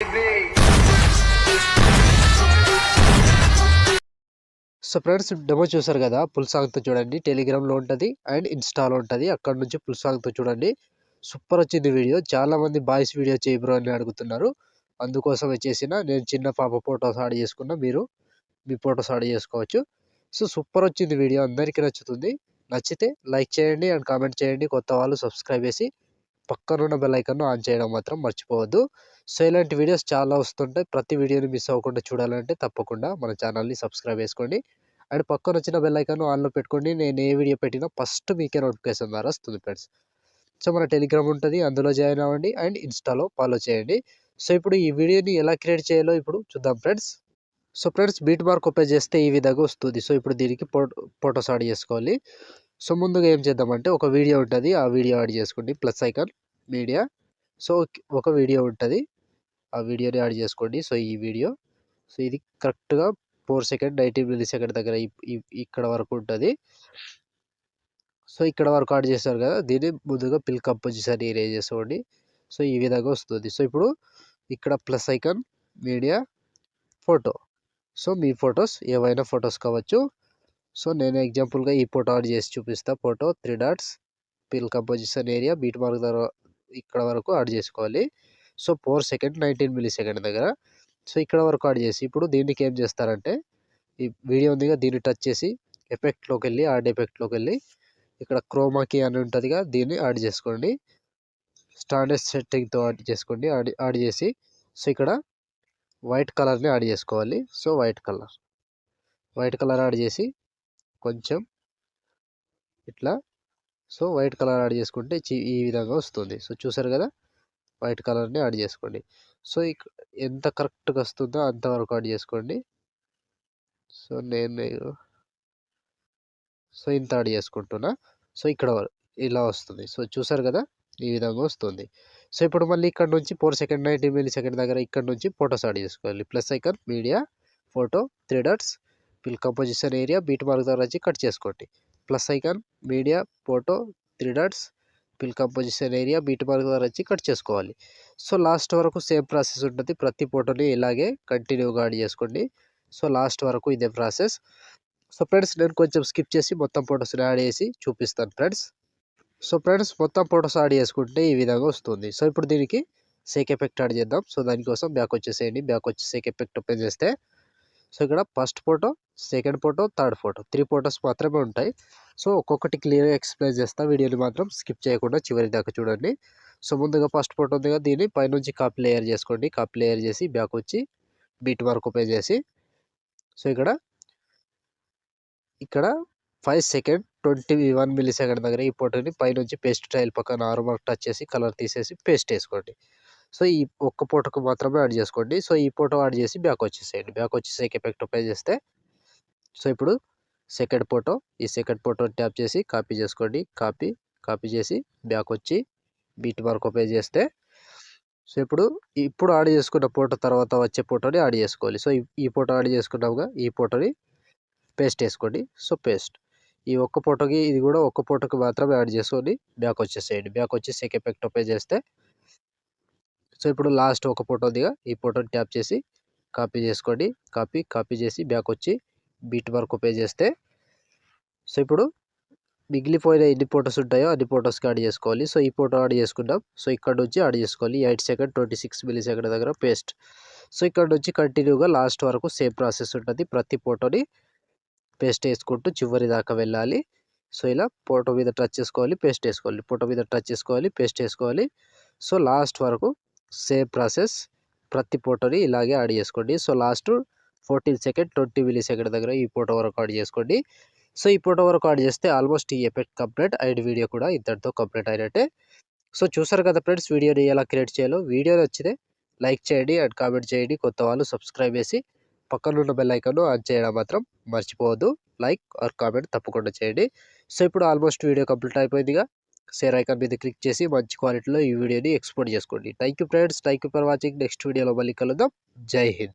So friends demo చూసారు కదా, full సాంగ్తో చూడండి. టెలిగ్రామ్లో ఉంటుంది అండ్ ఇన్స్టాలో ఉంటుంది. అక్కడ నుంచి ఫుల్ సాంగ్తో చూడండి. సూపర్ వచ్చింది వీడియో. చాలామంది బాయ్స్ వీడియో చేయి బ్రో అని అడుగుతున్నారు. అందుకోసం వచ్చేసిన నేను చిన్న పాప ఫొటోస్ యాడ్ చేసుకున్నా. మీరు మీ ఫొటోస్ యాడ్ చేసుకోవచ్చు. సో సూపర్ వచ్చింది వీడియో, అందరికీ నచ్చుతుంది. నచ్చితే లైక్ చేయండి అండ్ కామెంట్ చేయండి. కొత్త వాళ్ళు సబ్స్క్రైబ్ చేసి పక్కనున్న బెల్ ఐకాన్ను ఆన్ చేయడం మాత్రం మర్చిపోవద్దు. సో ఇలాంటి వీడియోస్ చాలా వస్తుంటాయి. ప్రతి వీడియోని మిస్ అవ్వకుండా చూడాలంటే తప్పకుండా మన ఛానల్ని సబ్స్క్రైబ్ చేసుకోండి. అండ్ పక్కన వచ్చిన బెల్ ఐకాన్ ఆన్లో పెట్టుకోండి. నేను ఏ వీడియో పెట్టినా ఫస్ట్ మీకే నోటిఫికేషన్ ద్వారా వస్తుంది ఫ్రెండ్స్. సో మన టెలిగ్రామ్ ఉంటుంది, అందులో జాయిన్ అవ్వండి అండ్ ఇన్స్టాలో ఫాలో చేయండి. సో ఇప్పుడు ఈ వీడియోని ఎలా క్రియేట్ చేయాలో ఇప్పుడు చూద్దాం friends. So friends beat mark open చేస్తే ఈ విధంగా వస్తుంది. సో ఇప్పుడు దీనికి ఫొటోస్ యాడ్ చేసుకోవాలి. సో ముందుగా ఏం చేద్దామంటే ఒక వీడియో ఉంటుంది, ఆ వీడియో యాడ్ చేసుకోండి. Plus icon media. సో ఒక వీడియో ఉంటుంది, ఆ వీడియోని యాడ్ చేసుకోండి. సో ఈ వీడియో, సో ఇది కరెక్ట్గా 4 సెకండ్ 19 మిల్లీ సెకండ్ దగ్గర ఇక్కడ వరకు ఉంటుంది. సో ఇక్కడ వరకు యాడ్ చేస్తారు కదా, దీన్ని ముందుగా పిల్ కంపోజిషన్ ఏరియా చేసుకోండి. సో ఈ విధంగా వస్తుంది. సో ఇప్పుడు ఇక్కడ plus icon media photo. So మీ ఫొటోస్ ఏవైనా ఫొటోస్ కావచ్చు. సో నేను ఎగ్జాంపుల్గా ఈ ఫోటో యాడ్ చేసి చూపిస్తా. Photo 3 dots fill composition area beat mark ద్వారా ఇక్కడ వరకు యాడ్ చేసుకోవాలి. సో 4 సెకండ్ 19 మిల్లీ సెకండ్ దగ్గర. సో ఇక్కడ వరకు యాడ్ చేసి ఇప్పుడు దీనికి ఏం చేస్తారంటే, ఈ వీడియో ఉందిగా, దీన్ని టచ్ చేసి ఎఫెక్ట్లోకి వెళ్ళి యాడ్ ఎఫెక్ట్లోకి వెళ్ళి ఇక్కడ క్రోమాకి అని ఉంటుందిగా, దీన్ని యాడ్ చేసుకోండి. స్టాండర్డ్ సెట్టింగ్తో యాడ్ చేసుకోండి. యాడ్ చేసి సో ఇక్కడ వైట్ కలర్ని యాడ్ చేసుకోవాలి. సో వైట్ కలర్ యాడ్ చేసి కొంచెం ఇట్లా, సో వైట్ కలర్ యాడ్ చేసుకుంటే ఈ విధంగా వస్తుంది. సో చూసారు కదా, వైట్ కలర్ని యాడ్ చేసుకోండి. సో ఎంత కరెక్ట్గా వస్తుందో అంతవరకు యాడ్ చేసుకోండి. సో సో ఇంత యాడ్ చేసుకుంటున్నా. సో ఇక్కడ ఇలా వస్తుంది. సో చూసారు కదా, ఈ విధంగా వస్తుంది. సో ఇప్పుడు మళ్ళీ ఇక్కడ నుంచి 4 సెకండ్ 19 మిల్లీ సెకండ్ దగ్గర ఇక్కడ నుంచి ఫొటోస్ యాడ్ చేసుకోవాలి. Plus icon media photo 3 dots fill composition area beat mark దగ్గర వచ్చి కట్ చేసుకోండి. Plus icon media photo 3 dots fill composition area beat mark దగ్గర వచ్చి కట్ చేసుకోవాలి. సో లాస్ట్ వరకు సేమ్ ప్రాసెస్ ఉంటుంది. ప్రతి ఫోటోని ఇలాగే కంటిన్యూగా యాడ్ చేసుకోండి. సో లాస్ట్ వరకు ఇదే ప్రాసెస్. సో ఫ్రెండ్స్ నేను కొంచెం స్కిప్ చేసి మొత్తం ఫొటోస్ని యాడ్ చేసి చూపిస్తాను ఫ్రెండ్స్. సో ఫ్రెండ్స్ మొత్తం ఫొటోస్ యాడ్ చేసుకుంటే ఈ విధంగా వస్తుంది. సో ఇప్పుడు దీనికి సేక్ ఎఫెక్ట్ యాడ్ చేద్దాం. సో దానికోసం బ్యాక్ వచ్చేసేయండి. బ్యాక్ వచ్చి సేక్ ఎఫెక్ట్ ఓపెన్ చేస్తే సో ఇక్కడ first photo, second photo, third photo 3 photos మాత్రమే ఉంటాయి. సో ఒక్కొక్కటి క్లియర్గా ఎక్స్ప్లెయిన్ చేస్తా. వీడియోని మాత్రం స్కిప్ చేయకుండా చివరి దాకా చూడండి. సో ముందుగా ఫస్ట్ ఫోటో ఉంది కదా, దీన్ని పైనుంచి కాపీ లేయర్ చేసుకోండి. కాపీ లేయర్ చేసి బ్యాక్ వచ్చి బీట్ మార్క్ ఓపెన్ చేసి సో ఇక్కడ 5 సెకండ్ 21 మిల్లీ సెకండ్ దగ్గర ఈ ఫోటోని పైనుంచి పేస్ట్ స్టైల్ పక్కన ఆరో మార్క్ టచ్ చేసి కలర్ తీసేసి పేస్ట్ వేసుకోండి. సో ఈ ఒక్క ఫోటోకు మాత్రమే యాడ్ చేసుకోండి. సో ఈ ఫోటో యాడ్ చేసి బ్యాక్ వచ్చేసేయండి. బ్యాక్ వచ్చి సేక్ ఎఫెక్ట్ ఓపెన్ చేస్తే సో ఇప్పుడు సెకండ్ ఫోటో, ఈ సెకండ్ ఫోటో ట్యాప్ చేసి కాపీ చేసుకోండి. కాపీ చేసి బ్యాక్ వచ్చి బీట్ మార్క్ ఓపెన్ చేస్తే సో ఇప్పుడు యాడ్ చేసుకున్న ఫోటో తర్వాత వచ్చే ఫోటోని యాడ్ చేసుకోవాలి. సో ఈ ఫోటో యాడ్ చేసుకున్నాముగా, ఈ ఫోటోని పేస్ట్ వేసుకోండి. సో పేస్ట్ ఈ ఒక్క ఫోటోకి, ఇది కూడా ఒక్క ఫోటోకి మాత్రమే యాడ్ చేసుకొని బ్యాక్ వచ్చేసేయండి. బ్యాక్ వచ్చి సేక్ ఎఫెక్ట్ ఓపెన్ చేస్తే సో ఇప్పుడు లాస్ట్ ఒక ఫోటో ఉందిగా, ఈ ఫోటోని ట్యాప్ చేసి కాపీ చేసుకోండి. కాపీ చేసి బ్యాక్ వచ్చి బీట్ మార్క్ ఓపెన్ చేస్తే సో ఇప్పుడు మిగిలిపోయిన ఎన్ని ఫొటోస్ ఉంటాయో అన్ని ఫొటోస్కి యాడ్ చేసుకోవాలి. సో ఈ ఫోటో యాడ్ చేసుకున్నాం. సో ఇక్కడ నుంచి యాడ్ చేసుకోవాలి. 8 సెకండ్ 26 మిల్లీ సెకండ్ దగ్గర పేస్ట్. సో ఇక్కడ నుంచి కంటిన్యూగా లాస్ట్ వరకు సేమ్ ప్రాసెస్ ఉంటుంది. ప్రతి ఫోటోని పేస్ట్ వేసుకుంటూ చివరి దాకా వెళ్ళాలి. సో ఇలా ఫోటో మీద టచ్ చేసుకోవాలి, పేస్ట్ వేసుకోవాలి, ఫోటో మీద టచ్ చేసుకోవాలి, పేస్ట్ వేసుకోవాలి. సో లాస్ట్ వరకు సేమ్ ప్రాసెస్. ప్రతి ఫోటోని ఇలాగే యాడ్ చేసుకోండి. So last 14 second 20 milli second దగ్గర ఈ ఫోటో వరకు యాడ్ చేసుకోండి. సో ఈ ఫోటో వరకు యాడ్ చేస్తే ఆల్మోస్ట్ ఈ ఎఫెక్ట్ కంప్లీట్. అండ్ వీడియో కూడా ఇంతటితో కంప్లీట్ అయినట్టే. సో చూసారు కదా ఫ్రెండ్స్, వీడియోని ఎలా క్రియేట్ చేయాలో. వీడియో నచ్చితే లైక్ చేయండి అండ్ కామెంట్ చేయండి. కొత్త వాళ్ళు సబ్స్క్రైబ్ చేసి పక్కనున్న బెల్ ఐకాన్ ఆన్ చేయడం మాత్రం మర్చిపోవద్దు. లైక్ ఆర్ కామెంట్ తప్పకుండా చేయండి. సో ఇప్పుడు ఆల్మోస్ట్ వీడియో కంప్లీట్ అయిపోయిందిగా. షేర్ ఐకాన్ మీద క్లిక్ చేసి మంచి క్వాలిటీలో ఈ వీడియోని ఎక్స్పోర్ట్ చేసుకోండి. Thank you friends, thank you for watching. Next వీడియోలో మళ్ళీ కలుద్దాం. జై హింద్.